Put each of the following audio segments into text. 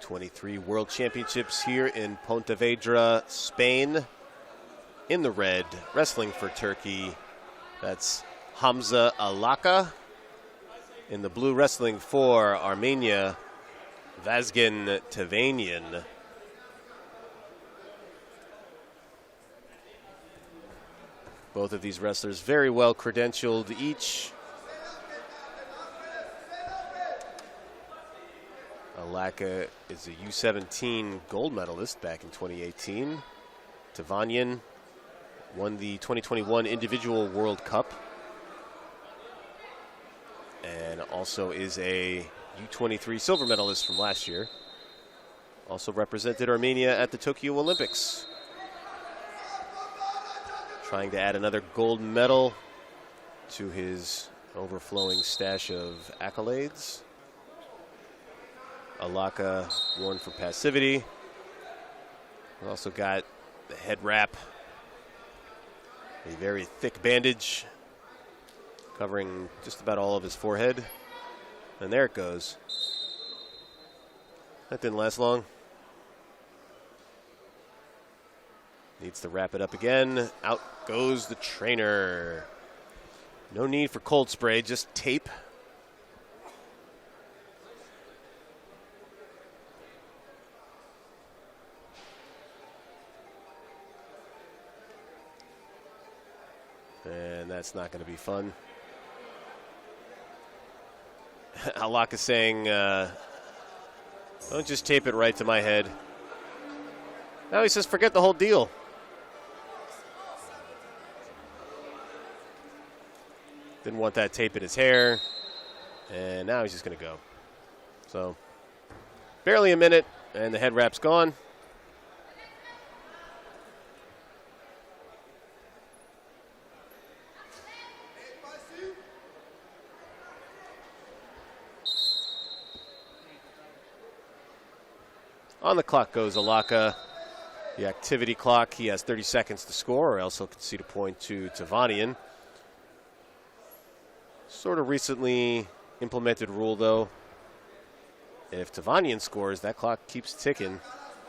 U23 World Championships here in Pontevedra, Spain. In the red, wrestling for Turkey, that's Hamza ALACA. In the blue, wrestling for Armenia, Vazgen Tevanyan. Both of these wrestlers very well credentialed each. ALACA is a U17 gold medalist back in 2018. Tevanyan won the 2021 Individual World Cup and also is a U23 silver medalist from last year. Also represented Armenia at the Tokyo Olympics. Trying to add another gold medal to his overflowing stash of accolades. ALACA worn for passivity. We also got the head wrap, a very thick bandage covering just about all of his forehead. And there it goes. That didn't last long. Needs to wrap it up again. Out goes the trainer. No need for cold spray, just tape. And that's not going to be fun. ALACA saying, don't just tape it right to my head. Now he says, forget the whole deal. Didn't want that tape in his hair. And now he's just going to go. So, barely a minute, and the head wrap's gone. On the clock goes ALACA, the activity clock. He has 30 seconds to score, or else he'll concede a point to Tevanyan. Sort of recently implemented rule, though. If Tevanyan scores, that clock keeps ticking.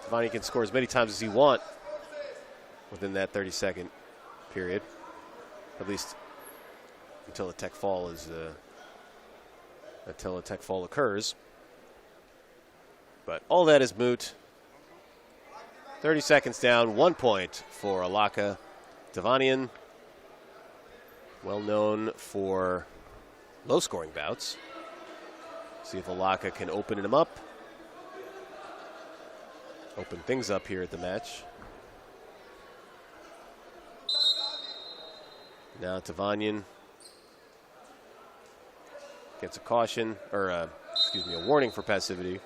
Tevanyan can score as many times as he wants within that 30-second period, at least until a tech fall occurs. But all that is moot. 30 seconds down, 1 point for ALACA. Tevanyan, well known for low-scoring bouts. See if ALACA can open him up. Open things up here at the match. Now Tevanyan gets a caution, or a warning for passivity.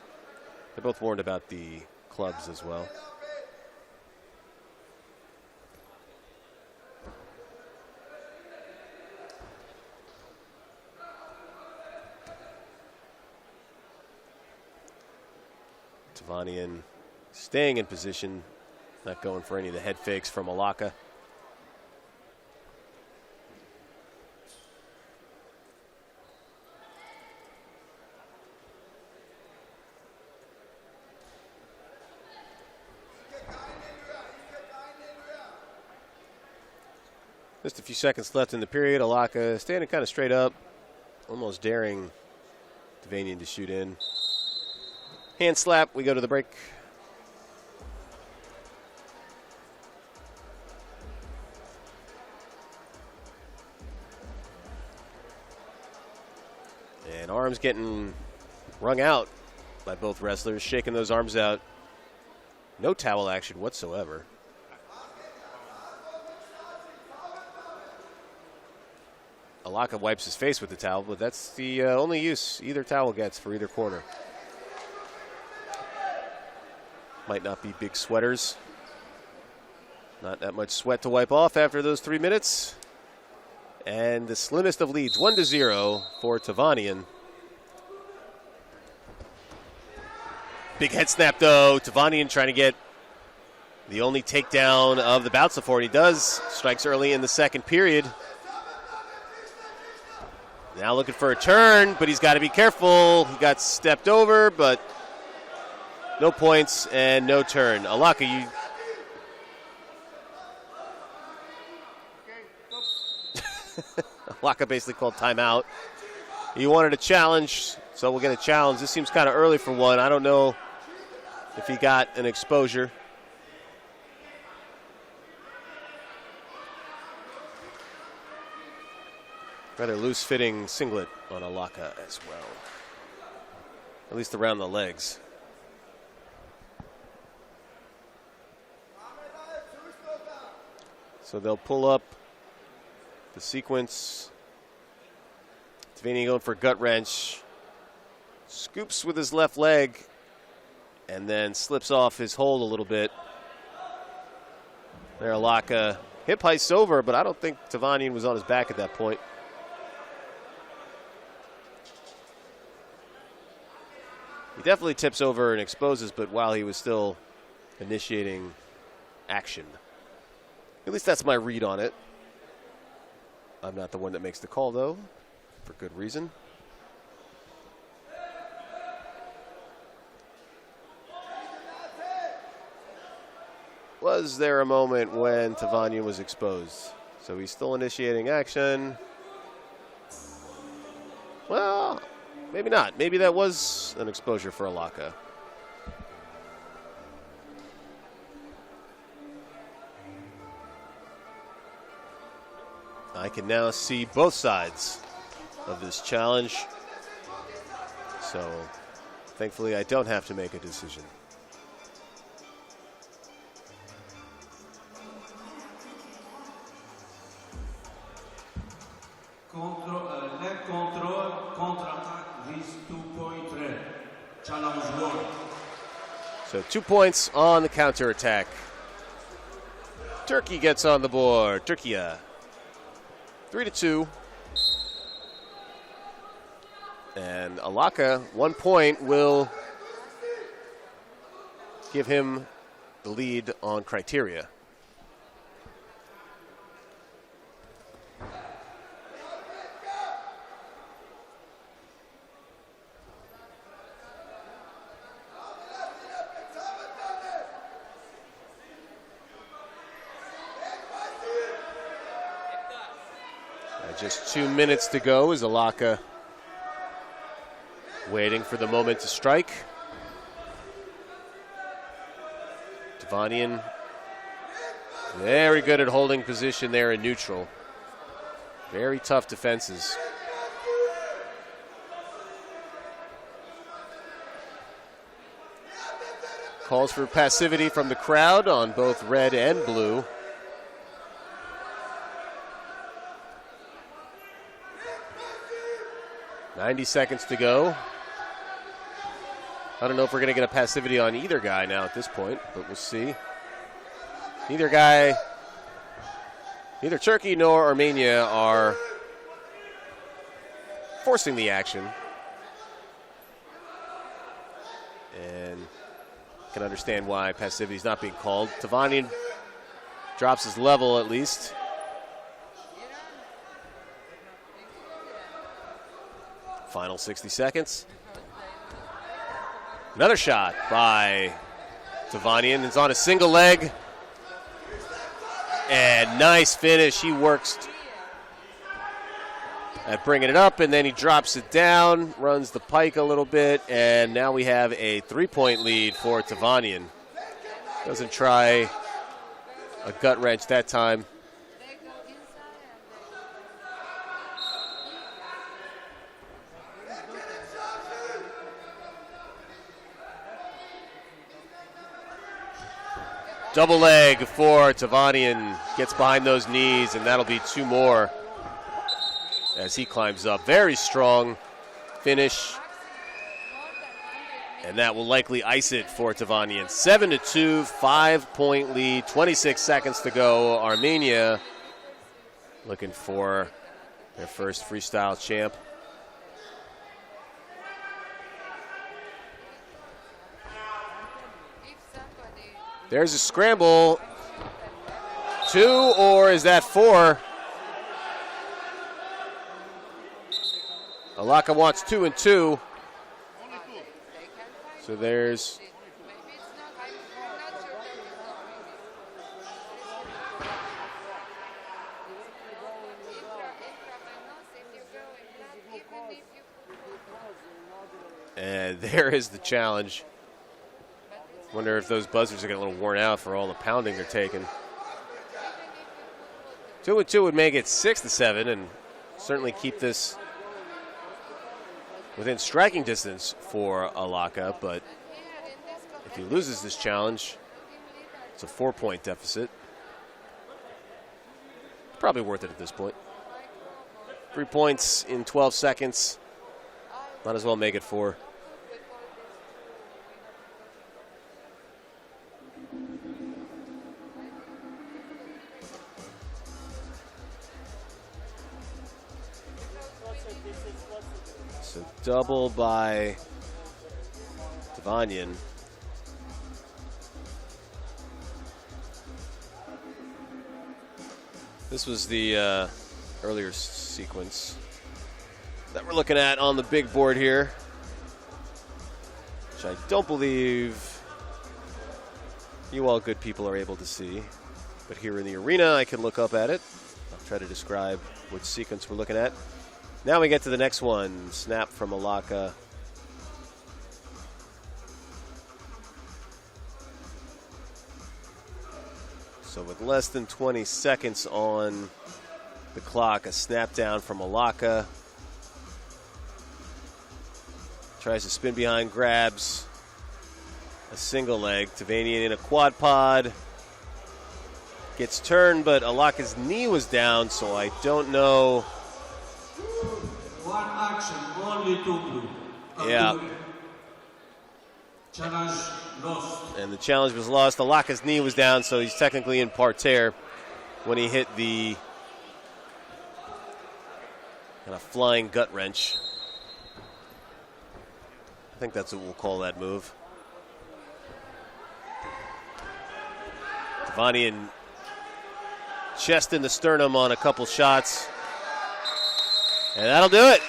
They're both warned about the clubs as well. Tevanyan staying in position, not going for any of the head fakes from ALACA. Just a few seconds left in the period. ALACA standing kind of straight up, almost daring Tevanyan to shoot in. Hand slap, we go to the break. And arms getting wrung out by both wrestlers, shaking those arms out. No towel action whatsoever. ALACA wipes his face with the towel, but that's the only use either towel gets for either corner. Might not be big sweaters. Not that much sweat to wipe off after those 3 minutes. And the slimmest of leads, 1-0 for Tevanyan. Big head snap, though. Tevanyan trying to get the only takedown of the bout so far. He does. Strikes early in the second period. Now looking for a turn, but he's got to be careful. He got stepped over, but No points and no turn. ALACA, you... ALACA basically called timeout. He wanted a challenge, so we'll get a challenge. This seems kind of early for one. I don't know if he got an exposure. Rather loose-fitting singlet on ALACA as well. At least around the legs. So they'll pull up the sequence. Tevanyan going for a gut wrench. Scoops with his left leg and then slips off his hold a little bit. There, ALACA hip heists over, but I don't think Tevanyan was on his back at that point. He definitely tips over and exposes, but while he was still initiating action. At least that's my read on it. I'm not the one that makes the call, though, for good reason. Was there a moment when Tevanyan was exposed? So he's still initiating action. Well, maybe not. Maybe that was an exposure for ALACA. I can now see both sides of this challenge. So, thankfully, I don't have to make a decision. Le contrôle contre-attaque vise 2-point red. Challenge 1. So 2 points on the counterattack. Turkey gets on the board. Türkiye. 3-2. And ALACA, 1 point, will give him the lead on criteria. Just 2 minutes to go as ALACA waiting for the moment to strike. Tevanyan very good at holding position there in neutral. Very tough defenses. Calls for passivity from the crowd on both red and blue. .90 seconds to go. I don't know if we're going to get a passivity on either guy now at this point, but we'll see. Neither Turkey nor Armenia are forcing the action. And I can understand why passivity is not being called. Tevanyan drops his level at least. Final 60 seconds. Another shot by Tevanyan. It's on a single leg. And nice finish. He works at bringing it up, and then he drops it down, runs the pike a little bit, and now we have a 3-point lead for Tevanyan. Doesn't try a gut wrench that time. Double leg for Tevanyan. Gets behind those knees, and that'll be 2 more as he climbs up. Very strong finish. And that will likely ice it for Tevanyan. 7-2, 5-point lead, 26 seconds to go. Armenia looking for their first freestyle champ. There's a scramble. 2, or is that 4? ALACA wants 2 and 2. So there's And there is the challenge. Wonder if those buzzers are getting a little worn out for all the pounding they're taking. 2-2 would make it 6-7 and certainly keep this within striking distance for ALACA, but if he loses this challenge, it's a 4-point deficit. Probably worth it at this point. 3 points in 12 seconds. Might as well make it 4. So double by Tevanyan. This was the earlier sequence that we're looking at on the big board here, which I don't believe you all good people are able to see. But here in the arena, I can look up at it. I'll try to describe which sequence we're looking at. Now we get to the next one. Snap from ALACA. So with less than 20 seconds on the clock, a snap down from ALACA. Tries to spin behind, grabs a single leg. Tevanyan in a quad pod. Gets turned, but ALACA's knee was down, so I don't know. One action, only 2 blue. Yeah. Challenge lost. And the challenge was lost. ALACA's knee was down, so he's technically in parterre when he hit the kind of flying gut wrench. I think that's what we'll call that move. Tevanyan chest in the sternum on a couple shots. And that'll do it.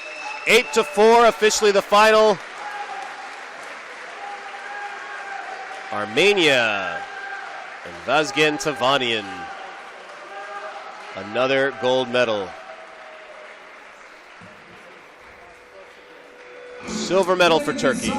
8-4, officially the final. Armenia and Vazgen Tevanyan. Another gold medal. Silver medal for Turkey.